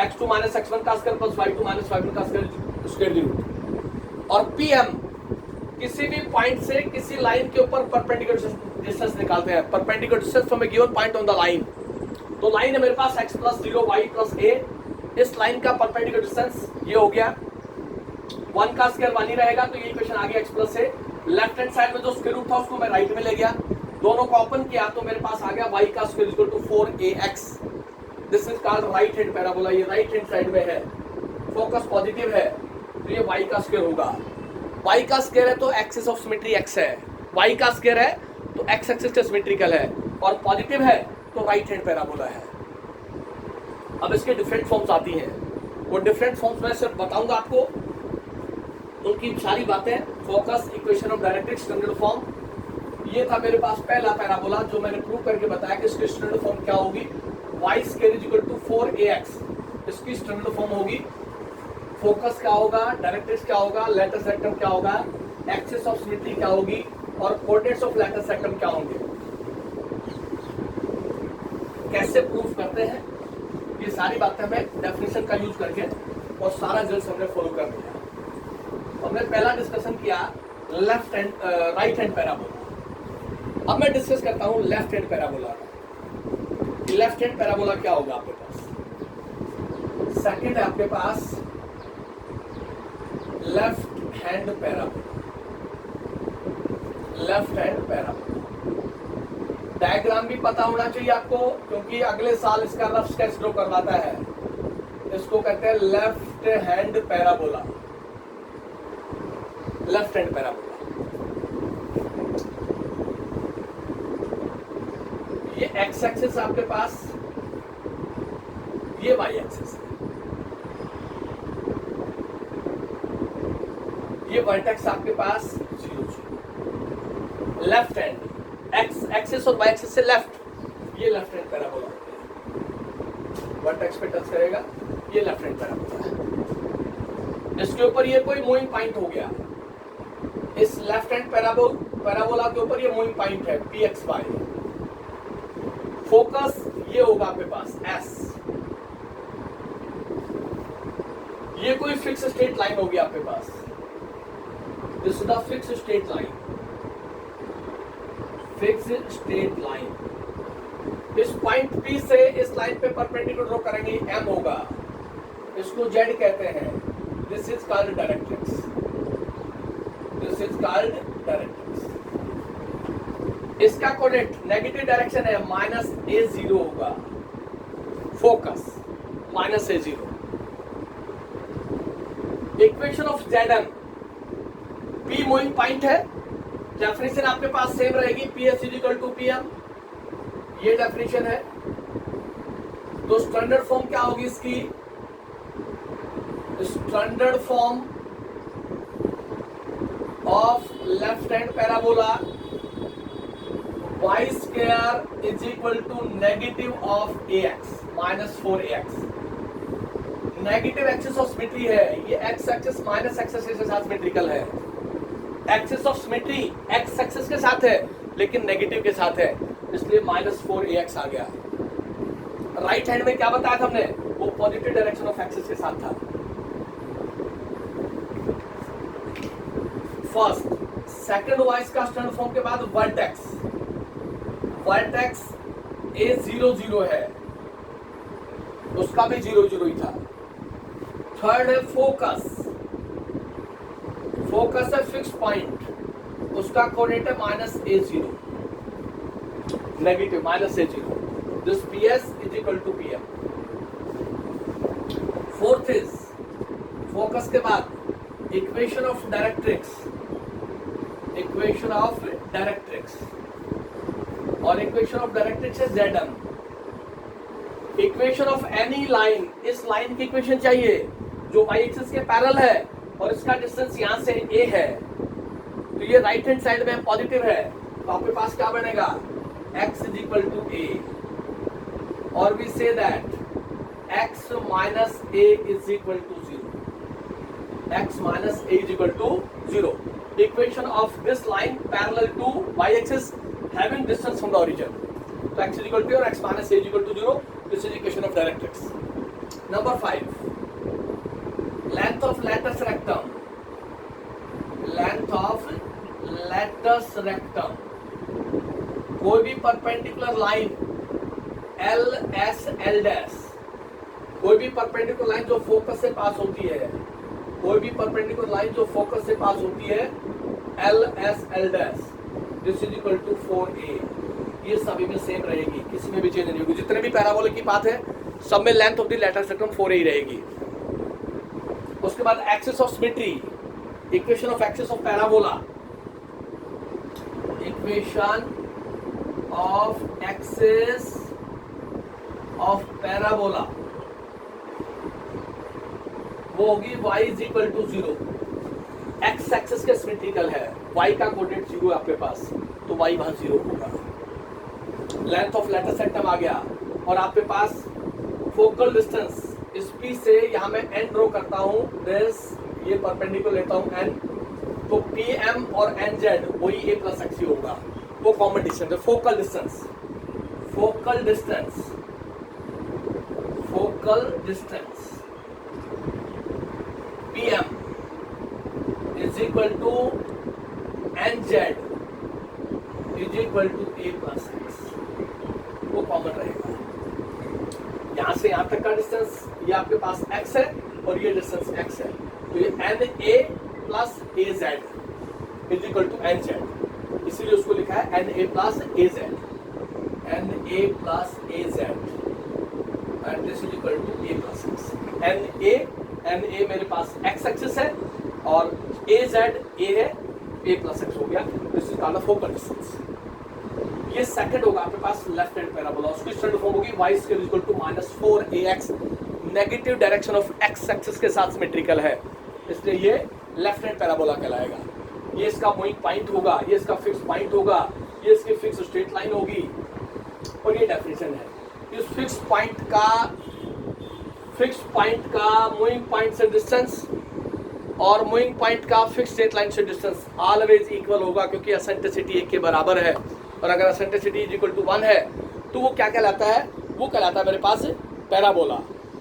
x2 - x1 का स्क्वायर प्लस y2 - y1 का स्क्वायर रूट, और PM किसी भी पॉइंट से किसी लाइन के ऊपर परपेंडिकुलर डिस्टेंस निकालते हैं, perpendicular distance from A given point on the line. तो लाइन है मेरे पास x + 0 y + a, इस लाइन का परपेंडिकुलर डिस्टेंस ये हो गया, 1 का स्क्वायर 1 ही रहेगा, तो ये इक्वेशन आ गया x + a। Left hand side में जो स्क्वायर रूट था उसको मैं राइट में ले गया, दोनों को ओपन किया तो मेरे पास आ गया y का square = 4ax। This is called right hand parabola, ये राइट हैंड साइड में है, फोकस पॉजिटिव है, तो ये y का स्क्वायर होगा। y का स्क्वायर है तो एक्सिस ऑफ सिमेट्री x है, y का स्क्वायर है तो x एक्सिस के सिमेट्रिकल है, और पॉजिटिव है तो राइट हैंड पैराबोला है। अब इसके डिफरेंट फॉर्म्स आती हैं, वो डिफरेंट फॉर्म्स मैं सिर्फ बताऊंगा आपको, उनकी सारी बातें। Focus, equation of directrix, standard form, ये था मेरे पास पहला पैराबोला जो मैंने प्रूव करके बताया कि इसकी स्टैंडर्ड फॉर्म क्या होगी, y² = 4ax, इसकी स्टैंडर्ड फॉर्म होगी। फोकस क्या होगा, डायरेक्ट्रिक्स क्या होगा, लेटस रेक्टम क्या होगा, एक्सिस ऑफ सिमेट्री क्या होगी, और कोऑर्डिनेट्स ऑफ लेटस रेक्टम क्या होंगे। कैसे प्रूफ करते हैं, ये सारी बातें हमें डेफिनेशन का यूज करके और सारा रिजल्ट हमने फॉलो कर लिया। हमने पहला डिस्कशन किया left hand right hand parabola. अब मैं डिस्कस करता हूं left hand parabola. Left hand parabola क्या होगा आपके पास, सेकंड है आपके पास left hand parabola. Left hand parabola diagram भी पता होना चाहिए आपको, क्योंकि अगले साल इसका रफ स्केच ड्रॉ करवाता है। इसको कहते हैं left hand parabola, left hand parabola. ये एक्स एक्सिस आपके पास, ये वाई एक्सिस है, ये वर्टेक्स आपके पास 0 0। लेफ्ट हैंड एक्स एक्सिस और वाई एक्सिस से लेफ्ट, ये लेफ्ट हैंड पैराबोला होता है, वर्टेक्स पे टच करेगा, ये लेफ्ट हैंड पैराबोला है। इसके ऊपर ये कोई मूविंग पॉइंट हो गया, इस लेफ्ट हैंड पैराबोला के ऊपर ये मूविंग पॉइंट है pxy। फोकस ये होगा आपके पास s, ये कोई फिक्स स्ट्रेट लाइन होगी आपके पास, this is the fix straight line, fix straight line. इस पॉइंट P से इस लाइन पे परपेंडिकुलर ड्रॉ करेंगे, M होगा, इसको Z कहते हैं, this is called directrix, this is called directrix. इसका कोऑर्डिनेट नेगेटिव डायरेक्शन है, -a0 होगा, focus -a0। Equation of ZM, P moving point है, डेफिनेशन आपके पास सेम रहेगी, PS = PM, ये डेफिनेशन है। तो स्टैंडर्ड फॉर्म क्या होगी इसकी, standard form of left hand parabola y² = negative of ax -4ax। Negative axis of symmetry है, ये x axis minus x axis के साथ सिमेट्रिकल है। Axis of symmetry x axis के साथ है लेकिन नेगेटिव के साथ है, इसलिए -4ax आ गया। राइट हैंड में क्या बताया था हमने, वो पॉजिटिव डायरेक्शन ऑफ एक्सिस के साथ था। फर्स्ट सेकंड वाइज का स्टैंडर्ड फॉर्म के बाद वर्टेक्स, वर्टेक्स a0 0 है, उसका भी 0 0 ही था। थर्ड है फोकस, फोकस है फिक्स पॉइंट, उसका कोऑर्डिनेट है -a0, negative -a0, this PS = PM। Fourth is focus के बाद equation of directrix, equation of directrix, और इक्वेशन ऑफ डायरेक्ट्रिक्स है ZM। Equation of any line, इस लाइन की इक्वेशन चाहिए जो y एक्सिस के पैरेलल है और इसका डिस्टेंस यहां से a है, तो ये राइट हैंड साइड में पॉजिटिव है, तो आपके पास क्या बनेगा, x = a, और we say that x - a = 0, x - a = 0। Equation of this line parallel to y axis having distance from the origin, so x = a और x - a = 0, this is equation of directrix। Number 5, length of latus rectum, length of latus rectum, कोई भी perpendicular line L S L dash, कोई भी perpendicular line जो focus से pass होती है, कोई भी परपेंडिकुलर लाइन जो फोकस से पास होती है L S L dash, this is equal to 4a। ये सभी में सेम रहेगी, किसी में भी चेंज नहीं होगी। जितने भी पैराबोला की बात है सब में length of the latus rectum 4a ही रहेगी। उसके बाद axis of symmetry, equation of axis of parabola, equation of axis of parabola वो होगी y is equal to 0। X axis के सिमेट्रिकल है, y का कोऑर्डिनेट 0 है आपके पास, तो y वहां 0 होगा। लेंथ ऑफ लेटरल सेक्टम आ गया, और आपके पास फोकल डिस्टेंस इस P से यहाँ मैं n ड्रॉ करता हूँ, दिस ये परपेंडिकुलर लेता हूँ n, तो PM और NZ वही a प्लस x होगा, वो कॉमन डिस्टेंस है। Focal distance, focal distance, focal distance PM is equal to NZ is equal to a plus x, वो कॉमन रहेगा। यहां से यहां तक का डिस्टेंस ये आपके पास x है और ये डिस्टेंस x है, तो ये NA plus AZ is equal to NZ, इसीलिए उसको लिखा है NA plus AZ, NA plus AZ and this is equal to a plus x। NA मेरे पास x एक्सिस है और AZ a है, a प्लस x हो गया, this is called the focal distance. ये सेकंड होगा आपके पास लेफ्ट हैंड पैराबोला, उसकी स्टैंडर्ड फॉर्म होगी y square equal to -4ax, negative direction of x axis के साथ सिमेट्रिकल है, इसलिए ये लेफ्ट हैंड पैराबोला कहलाएगा। ये इसका मूविंग पॉइंट होगा, ये इसका फिक्स पॉइंट होगा, ये इसकी फिक्स स्ट्रेट लाइन होगी, और ये डेफिनेशन है। इस फिक्स पॉइंट का मूविंग पॉइंट से डिस्टेंस और मूविंग पॉइंट का फिक्स स्ट्रेट लाइन से डिस्टेंस ऑलवेज इक्वल होगा, क्योंकि एसेंट्रिसिटी 1 के बराबर है, और अगर एसेंट्रिसिटी इज इक्वल टू 1 है तो वो क्या कहलाता है, वो कहलाता है मेरे पास पैराबोला।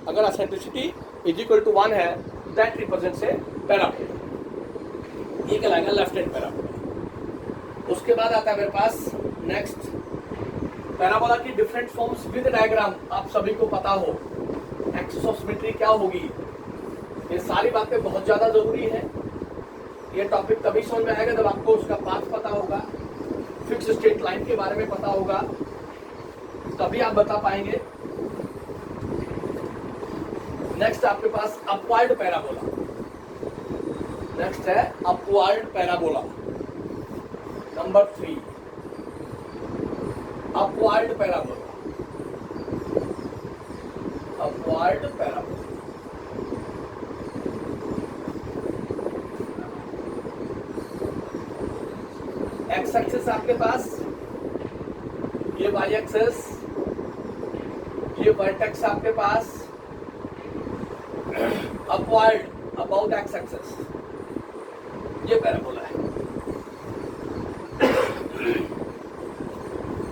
अगर एसेंट्रिसिटी इज इक्वल टू 1 है दैट रिप्रेजेंट्स ए पैराबोला, ये कहलाएगा लेफ्ट हैंड पैराबोला। उसके बाद आता है मेरे पास नेक्स्ट पैराबोला की डिफरेंट फॉर्म्स विद डायग्राम, आप सभी को पता हो एक्सिस ऑफ सिमेट्री क्या होगी, ये सारी बातें बहुत ज्यादा जरूरी है। ये टॉपिक तभी समझ में आएगा जब आपको उसका पाथ पता होगा, फिक्स स्ट्रेट लाइन के बारे में पता होगा, तभी आप बता पाएंगे। नेक्स्ट आपके पास अपवर्ड पैराबोला, नेक्स्ट है upward parabola number 3, upward parabola, upward parabola. X axis आपके पास, ये वाई एक्सिस, ये वर्टेक्स आपके पास अपवर्ड अबाउट एक्स एक्सिस, ये पैराबोला है।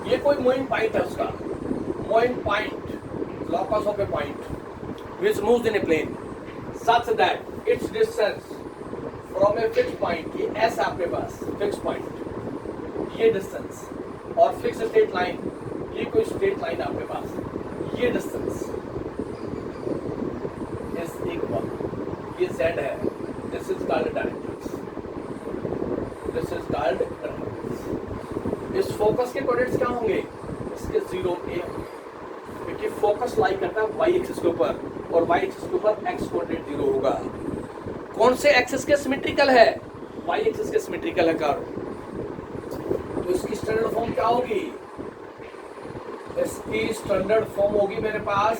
ये कोई मूविंग पॉइंट है, उसका moving point, locus of a point which moves in a plane such that its distance from a fix point, ये एस आपके पास फिक्स पॉइंट, ये डिस्टेंस और फिक्स स्ट्रेट लाइन, ये कोई स्ट्रेट लाइन आपके पास, ये डिस्टेंस इज इक्वल, ये z है, this is called directrix, this is called directrix. इस फोकस के कोऑर्डिनेट्स क्या होंगे, इसके 0 a होंगे, क्योंकि फोकस लाई करता है y एक्सिस के ऊपर, और y एक्सिस के ऊपर x कोऑर्डिनेट 0 होगा। कौन से एक्सिस के सिमेट्रिकल है, y एक्सिस के सिमेट्रिकल है कर्व, तो इसकी स्टैंडर्ड फॉर्म क्या होगी, इसकी स्टैंडर्ड फॉर्म होगी मेरे पास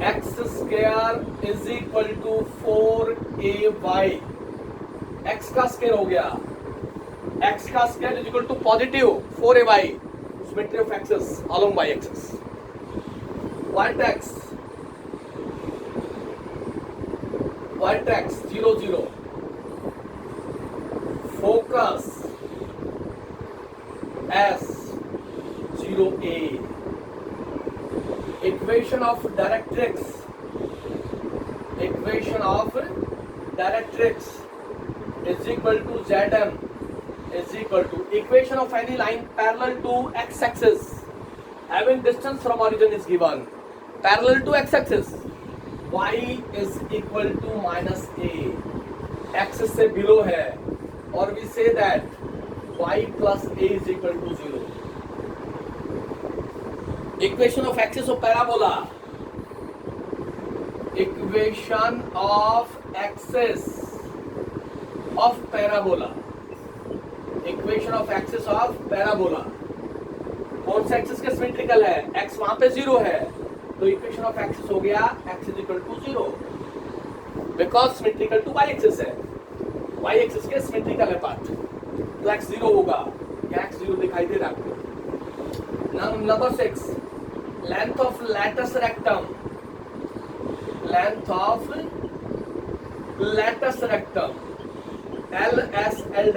x square is equal to 4ay, x का स्क्वायर हो गया, एक्स का square is equal to positive 4ay, symmetry of axis along y axis, vertex 0 0, focus S 0a, equation of directrix, equation of directrix is equal to Zm is equal to equation of any line parallel to x-axis having distance from origin is given. Parallel to x-axis, y is equal to minus a. x से below है और we say that y plus a is equal to 0. Equation of axis of parabola. Equation of axis of parabola. Equation of axis of parabola. कौन सा axis का symmetrical है? x वहां पे 0 है तो इक्वेशन ऑफ एक्सिस हो गया x is equal to 0 because symmetrical to y axis है. y एक्सिस के सिमेट्रिकल है पार्ट तो x 0 होगा. क्या x 0 दिखाई दे रहा है आपको? Number 6, length of latus rectum. Length of latus rectum LS L'